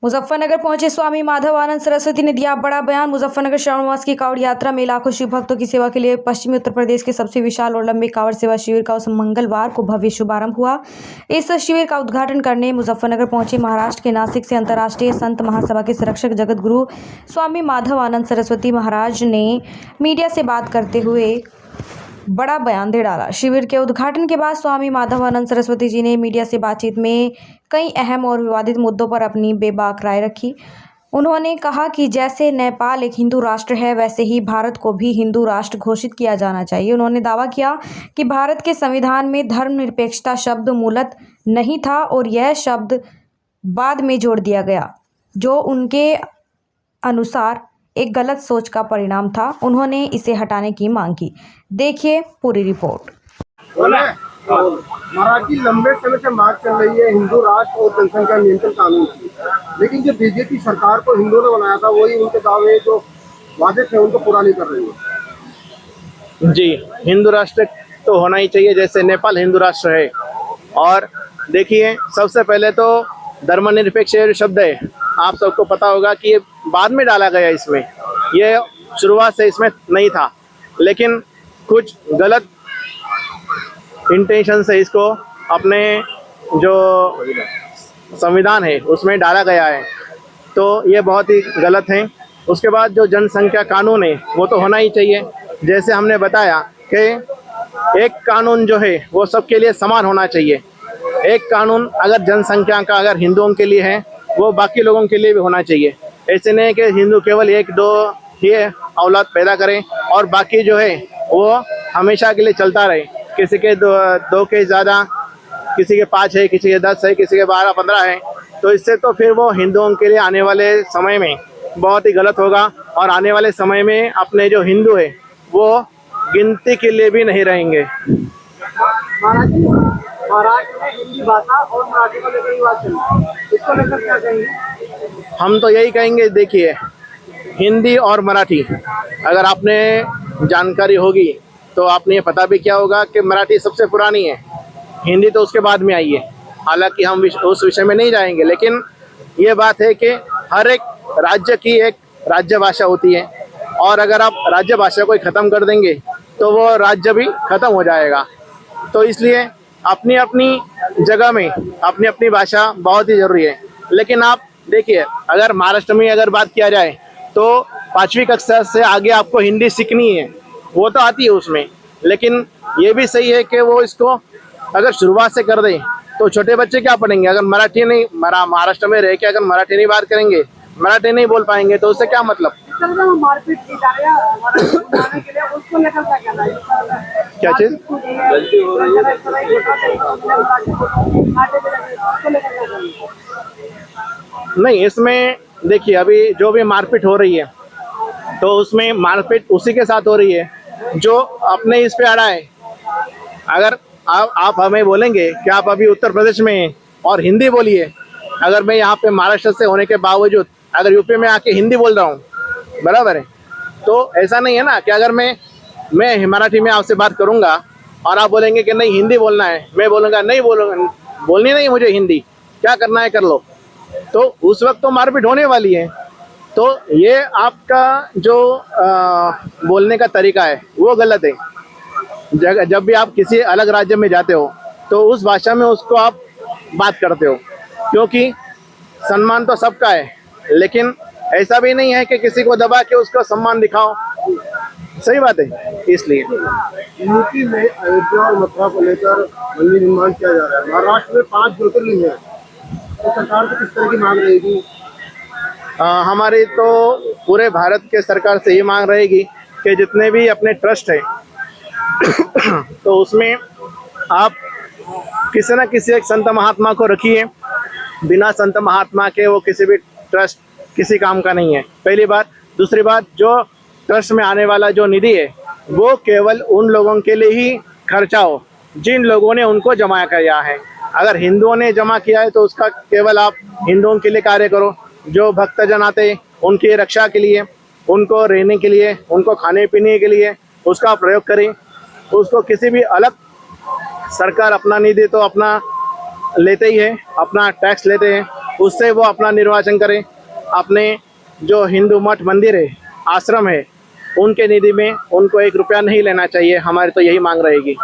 मुजफ्फरनगर पहुंचे स्वामी माधवानंद सरस्वती ने दिया बड़ा बयान। मुजफ्फरनगर श्रावण मास की कांवड़ यात्रा में लाखों शिव भक्तों की सेवा के लिए पश्चिमी उत्तर प्रदेश के सबसे विशाल और लंबे कांवड़ सेवा शिविर का उस मंगलवार को भव्य शुभारंभ हुआ। इस शिविर का उद्घाटन करने मुजफ्फरनगर पहुंचे महाराष्ट्र के नासिक से अंतर्राष्ट्रीय संत महासभा के संरक्षक जगत गुरु स्वामी माधवानंद सरस्वती महाराज ने मीडिया से बात करते हुए बड़ा बयान दे डाला। शिविर के उद्घाटन के बाद स्वामी माधवानंद सरस्वती जी ने मीडिया से बातचीत में कई अहम और विवादित मुद्दों पर अपनी बेबाक राय रखी। उन्होंने कहा कि जैसे नेपाल एक हिंदू राष्ट्र है, वैसे ही भारत को भी हिंदू राष्ट्र घोषित किया जाना चाहिए। उन्होंने दावा किया कि भारत के संविधान में धर्मनिरपेक्षता शब्द मूलत नहीं था और यह शब्द बाद में जोड़ दिया गया, जो उनके अनुसार एक गलत सोच का परिणाम था। उन्होंने इसे हटाने की मांग की। देखिए पूरी रिपोर्ट। मराठी लंबे समय से मांग चल रही है हिंदू राष्ट्र और जनसंख्या नियंत्रण कानून की, लेकिन जो बीजेपी सरकार को हिंदुओं ने बनाया था वही उनके दावे जो वादे थे उनको पूरा नहीं कर रही है। जी, हिंदू राष्ट्र तो होना ही चाहिए, जैसे नेपाल हिंदू राष्ट्र है। और देखिए, सबसे पहले तो धर्मनिरपेक्ष शब्द है, आप सबको पता होगा कि ये बाद में डाला गया, इसमें ये शुरुआत से इसमें नहीं था, लेकिन कुछ गलत इंटेंशन से इसको अपने जो संविधान है उसमें डाला गया है, तो ये बहुत ही गलत है। उसके बाद जो जनसंख्या कानून है वो तो होना ही चाहिए। जैसे हमने बताया कि एक कानून जो है वो सबके लिए समान होना चाहिए। एक कानून अगर जनसंख्या का अगर हिंदुओं के लिए है, वो बाकी लोगों के लिए भी होना चाहिए। ऐसे नहीं कि हिंदू केवल एक दो ही औलाद पैदा करें और बाकी जो है वो हमेशा के लिए चलता रहे। किसी के दो के ज़्यादा, किसी के 5 है, किसी के 10 है, किसी के 12-15 है, तो इससे तो फिर वो हिंदुओं के लिए आने वाले समय में बहुत ही गलत होगा। और आने वाले समय में अपने जो हिंदू है वो गिनती के लिए भी नहीं रहेंगे। महाराष्ट्र में हिंदी भाषा और मराठी को लेकर बात चल रही है, इसको लेकर क्या कहेंगे? हम तो यही कहेंगे, देखिए, हिंदी और मराठी अगर आपने जानकारी होगी तो आपने ये पता भी क्या होगा कि मराठी सबसे पुरानी है, हिंदी तो उसके बाद में आई है। हालांकि हम उस विषय में नहीं जाएंगे, लेकिन ये बात है कि हर एक राज्य की एक राज्य भाषा होती है, और अगर आप राज्य भाषा को ख़त्म कर देंगे तो वो राज्य भी ख़त्म हो जाएगा। तो इसलिए अपनी अपनी जगह में अपनी अपनी भाषा बहुत ही ज़रूरी है। लेकिन आप देखिए, अगर महाराष्ट्र में अगर बात किया जाए तो 5वीं कक्षा से आगे आपको हिंदी सीखनी है, वो तो आती है उसमें, लेकिन ये भी सही है कि वो इसको अगर शुरुआत से कर दें तो छोटे बच्चे क्या पढ़ेंगे? अगर मराठी नहीं, महाराष्ट्र में रह के अगर मराठी नहीं बात करेंगे, मराठी नहीं बोल पाएंगे, तो उससे क्या मतलब? मारपीट की जा रही है के लिए, उसको लेकर क्या कहना है? क्या चीज़? नहीं, इसमें देखिए, अभी जो भी मारपीट हो रही है तो उसमें मारपीट उसी के साथ हो रही है जो अपने इस पे अड़ा है। अगर आप हमें बोलेंगे कि आप अभी उत्तर प्रदेश में हैं और हिंदी बोलिए, अगर मैं यहाँ पे महाराष्ट्र से होने के बावजूद अगर यूपी में आके हिंदी बोल रहा हूँ, बराबर है, तो ऐसा नहीं है ना कि अगर मैं मराठी में आपसे बात करूँगा और आप बोलेंगे कि नहीं हिंदी बोलना है, मैं बोलूँगा नहीं बोलनी नहीं मुझे हिंदी, क्या करना है कर लो, तो उस वक्त तो मारपीट होने वाली है। तो ये आपका जो बोलने का तरीका है वो गलत है। जब भी आप किसी अलग राज्य में जाते हो तो उस भाषा में उसको आप बात करते हो, क्योंकि सम्मान तो सबका है, लेकिन ऐसा भी नहीं है कि किसी को दबा के उसका सम्मान दिखाओ। सही बात है। इसलिए यूपी में अयोध्या और मथुरा को लेकर मंदिर निर्माण किया जा रहा है। महाराष्ट्र में 5 ज्योतिर्लिंग है, तो सरकार को किस तरह की मांग रहेगी? हमारी तो पूरे भारत के सरकार से ये मांग रहेगी कि जितने भी अपने ट्रस्ट है तो उसमें आप किसी न किसी एक संत महात्मा को रखिए। बिना संत महात्मा के वो किसी भी ट्रस्ट किसी काम का नहीं है, पहली बात। दूसरी बात, जो ट्रस्ट में आने वाला जो निधि है वो केवल उन लोगों के लिए ही खर्चा हो जिन लोगों ने उनको जमा किया है। अगर हिंदुओं ने जमा किया है तो उसका केवल आप हिंदुओं के लिए कार्य करो। जो भक्तजन आते हैं उनकी रक्षा के लिए, उनको रहने के लिए, उनको खाने पीने के लिए उसका प्रयोग करें। उसको किसी भी अलग सरकार अपना निधि तो अपना लेते ही है, अपना टैक्स लेते हैं, उससे वो अपना निर्वाचन करें। अपने जो हिंदू मठ मंदिर है, आश्रम है, उनके निधि में उनको 1 रुपया नहीं लेना चाहिए। हमारी तो यही मांग रहेगी।